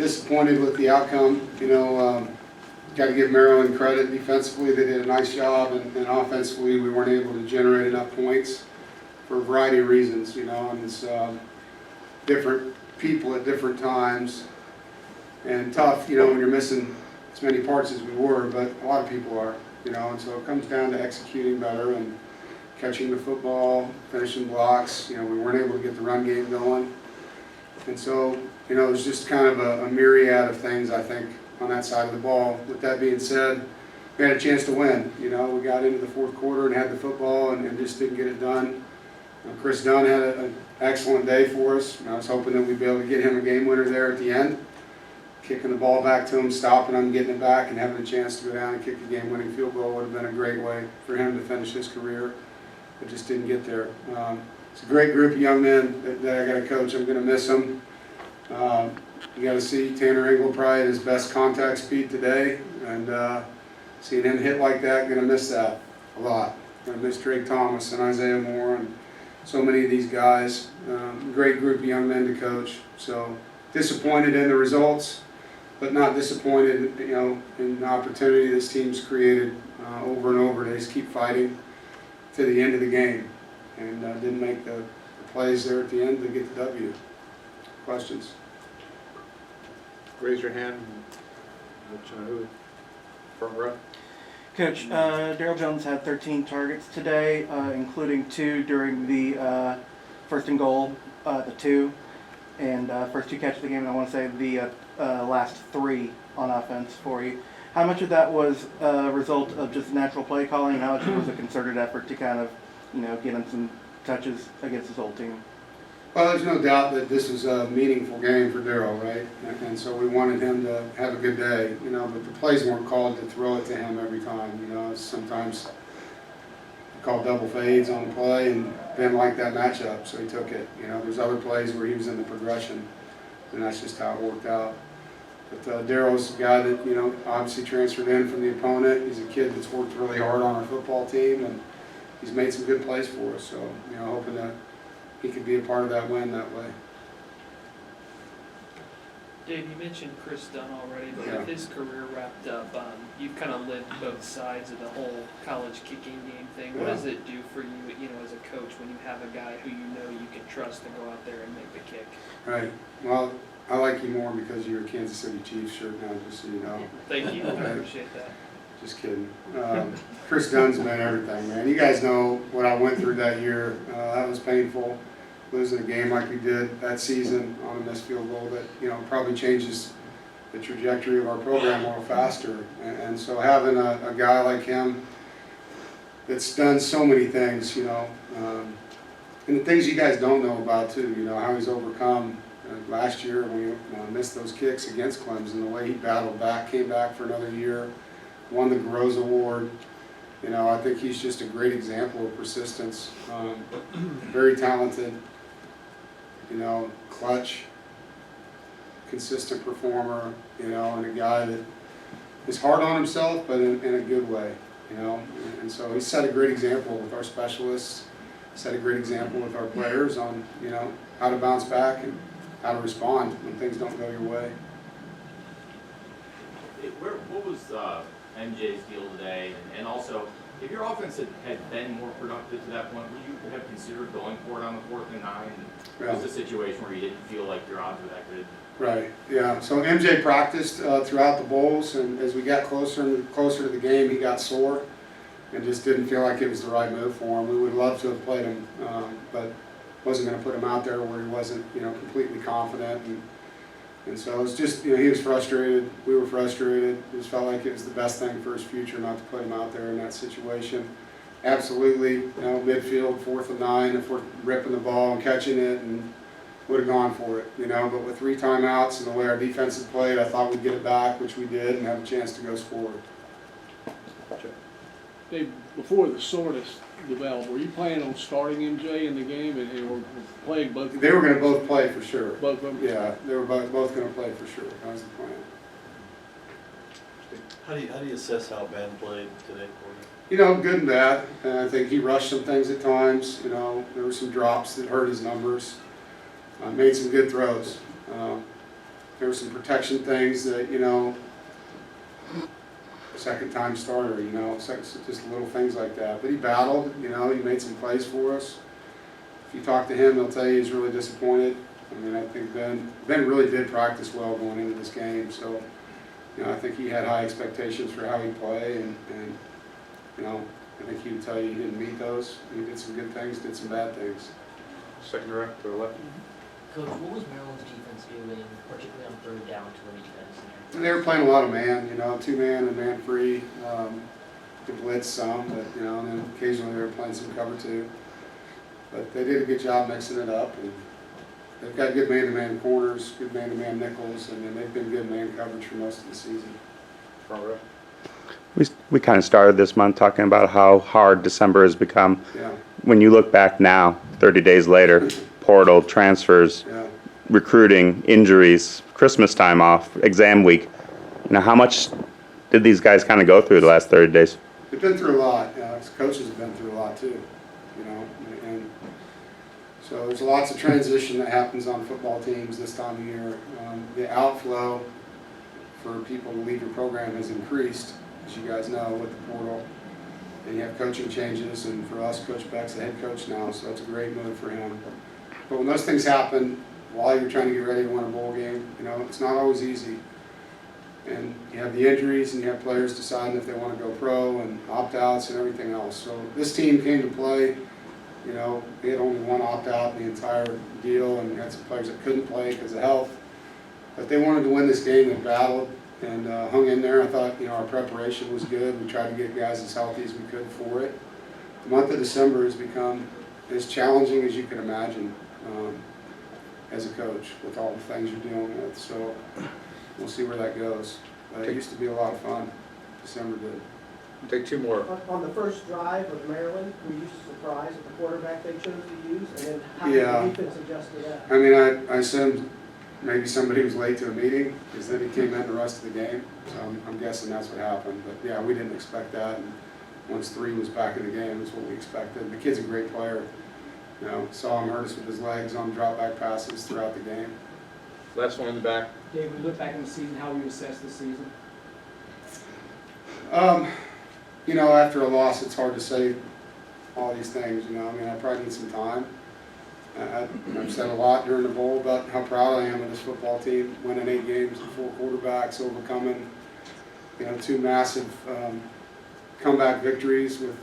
Disappointed with the outcome. Got to give Maryland credit. Defensively, they did a nice job, and offensively, we weren't able to generate enough points for a variety of reasons. And it's different people at different times, and tough. When you're missing as many parts as we were, but a lot of people are. And so it comes down to executing better and catching the football, finishing blocks. We weren't able to get the run game going, and so it was just kind of a myriad of things, I think, on that side of the ball. With that being said, we had a chance to win. We got into the fourth quarter and had the football and just didn't get it done. Chris Dunn had an excellent day for us. I was hoping that we'd be able to get him a game winner there at the end. Kicking the ball back to him, stopping him, getting it back, and having a chance to go down and kick a game-winning field goal would have been a great way for him to finish his career. But just didn't get there. It's a great group of young men that I got to coach. I'm going to miss them. You got to see Tanner Engel probably at his best contact speed today, and seeing him hit like that, going to miss that a lot. Going to miss Drake Thomas and Isaiah Moore and so many of these guys. Great group of young men to coach. So disappointed in the results, but not disappointed, in the opportunity this team's created over and over. They just keep fighting to the end of the game, and didn't make the plays there at the end to get the W. Questions? Raise your hand. Who? Front row. Coach, Daryl Jones had 13 targets today, including 2 during the first and goal, the 2, and first 2 catches of the game, and I want to say the last 3 on offense for you. How much of that was a result of just natural play calling, and how much was a concerted effort to kind of, get him some touches against his old team? Well, there's no doubt that this was a meaningful game for Daryl, right? And so we wanted him to have a good day, but the plays weren't called to throw it to him every time. Sometimes called double fades on the play and didn't like that matchup, so he took it. There's other plays where he was in the progression, and that's just how it worked out. But Daryl's a guy that, obviously transferred in from the opponent. He's a kid that's worked really hard on our football team, and he's made some good plays for us. So, hoping that he could be a part of that win that way. Dave, you mentioned Chris Dunn already, but with his career wrapped up, you've kind of lived both sides of the whole college kicking game thing. What does it do for you, as a coach, when you have a guy who you can trust to go out there and make the kick? Right. Well, I like you more because you're a Kansas City Chiefs shirt now, just so you know. Thank you. I appreciate that. Just kidding. Chris Dunn's meant everything, man. You guys know what I went through that year. That was painful. Losing a game like we did that season on a missed field goal that, probably changes the trajectory of our program a little faster. And so having a guy like him that's done so many things, and the things you guys don't know about too, how he's overcome. Last year when we missed those kicks against Clemson, the way he battled back, came back for another year, won the Groves Award. I think he's just a great example of persistence. Very talented, clutch, consistent performer, and a guy that is hard on himself, but in a good way, And so he set a great example with our specialists, set a great example with our players on, how to bounce back and how to respond when things don't go your way. What was MJ's deal today? And also, if your offense had been more productive to that point, would you have considered going for it on the 4th and 9? Yeah. Was it a situation where you didn't feel like your odds were that good? Right, yeah. So MJ practiced throughout the bowls, and as we got closer and closer to the game, he got sore and just didn't feel like it was the right move for him. We would love to have played him, but wasn't going to put him out there where he wasn't, completely confident. And so it was just, he was frustrated. We were frustrated. It just felt like it was the best thing for his future not to put him out there in that situation. Absolutely, midfield, 4th and 9, if we're ripping the ball and catching it, and would have gone for it, But with 3 timeouts and the way our defense had played, I thought we'd get it back, which we did, and have a chance to go score. Dave, before the soreness developed, were you planning on starting MJ in the game or playing both? They were going to both play for sure. Both of them? Yeah, they were both going to play for sure. That was the plan. How do you assess how Ben played today for you? Good and bad. I think he rushed some things at times. There were some drops that hurt his numbers. Made some good throws. there were some protection things that, you know, second time starter, you know, just little things like that. But he battled, you know, he made some plays for us. If you talk to him, he'll tell you he's really disappointed. I mean, I think Ben really did practice well going into this game, so, you know, I think he had high expectations for how he'd play, and you know, I think he would tell you he didn't meet those. He did some good things, did some bad things. Second rep to the left. Coach, what was Maryland's defense doing, particularly on third down to limit you guys there? And they were playing a lot of man, you know, 2-man and man free. To blitz some, but you know, and then occasionally they were playing some cover 2. But they did a good job mixing it up, and they've got good man-to-man corners, good man-to-man nickels, and then they've been good man coverage for most of the season. Front rep. We kind of started this month talking about how hard December has become. Yeah, When you look back now, 30 days later, portal, transfers, yeah. recruiting, injuries, Christmas time off, exam week, you know, how much did these guys kind of go through the last 30 days? They've been through a lot. Coaches have been through a lot too, you know, and so there's lots of transition that happens on football teams this time of year. The outflow for people to leave your program has increased, as you guys know, with the portal. And you have coaching changes, and for us, Coach Beck's the head coach now, so it's a great move for him. But when those things happen, while you're trying to get ready to win a bowl game, you know, it's not always easy. And you have the injuries, and you have players deciding if they want to go pro, and opt-outs and everything else. So this team came to play, you know, they had only one opt-out in the entire deal, and had some players that couldn't play because of health. But they wanted to win this game. They battled and hung in there. I thought, you know, our preparation was good. We tried to get guys as healthy as we could for it. The month of December has become as challenging as you can imagine as a coach with all the things you're dealing with. So we'll see where that goes. It used to be a lot of fun. December did. Take 2 more. On the first drive of Maryland, were you surprised at the quarterback they chose to use? And then how Yeah. did the defense adjust to that? I mean, I assumed maybe somebody was late to a meeting, because then he came in the rest of the game. So I'm guessing that's what happened. But yeah, we didn't expect that. And once 3 was back in the game, that's what we expected. The kid's a great player. You know, saw him hurt us with his legs on drop back passes throughout the game. Last one in the back. Dave, when you look back in the season, how would you assess the season? You know, after a loss, it's hard to say all these things. You know, I mean, I probably need some time. I've said a lot during the bowl about how proud I am of this football team, winning 8 games with 4 quarterbacks, overcoming, you know, 2 massive comeback victories with,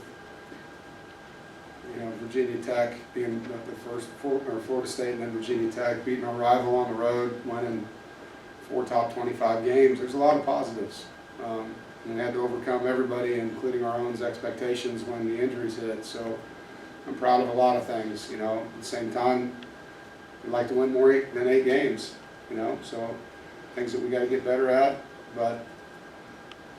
you know, Virginia Tech being the first, or Florida State and then Virginia Tech, beating our rival on the road, winning 4 top 25 games. There's a lot of positives. And we had to overcome everybody, including our own expectations when the injuries hit. So I'm proud of a lot of things, you know. At the same time, we'd like to win more than 8 games, you know. So things that we got to get better at. But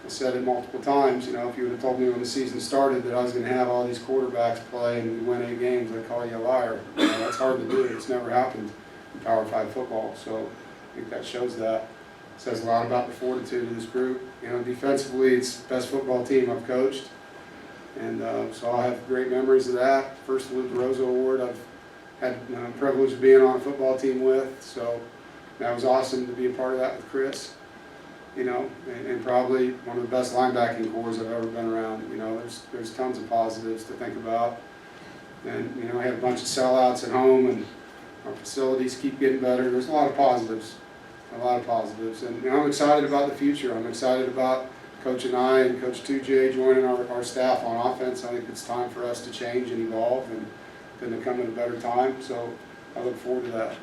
I said it multiple times, you know, if you would have told me when the season started that I was going to have all these quarterbacks play and we win 8 games, I'd call you a liar. You know, that's hard to do. It's never happened in Power 5 football. So I think that shows that. It says a lot about the fortitude of this group. You know, defensively, it's the best football team I've coached. And so I have great memories of that. First Luke Rosa Award I've had the privilege of being on a football team with. So that was awesome to be a part of that with Chris. You know, and probably one of the best linebacking cores I've ever been around. You know, there's tons of positives to think about. And, you know, we had a bunch of sellouts at home, and our facilities keep getting better. There's a lot of positives, And you know, I'm excited about the future. I'm excited about Coach and I and Coach 2J joining our staff on offense. I think it's time for us to change and evolve, and couldn't have come at a better time. So I look forward to that.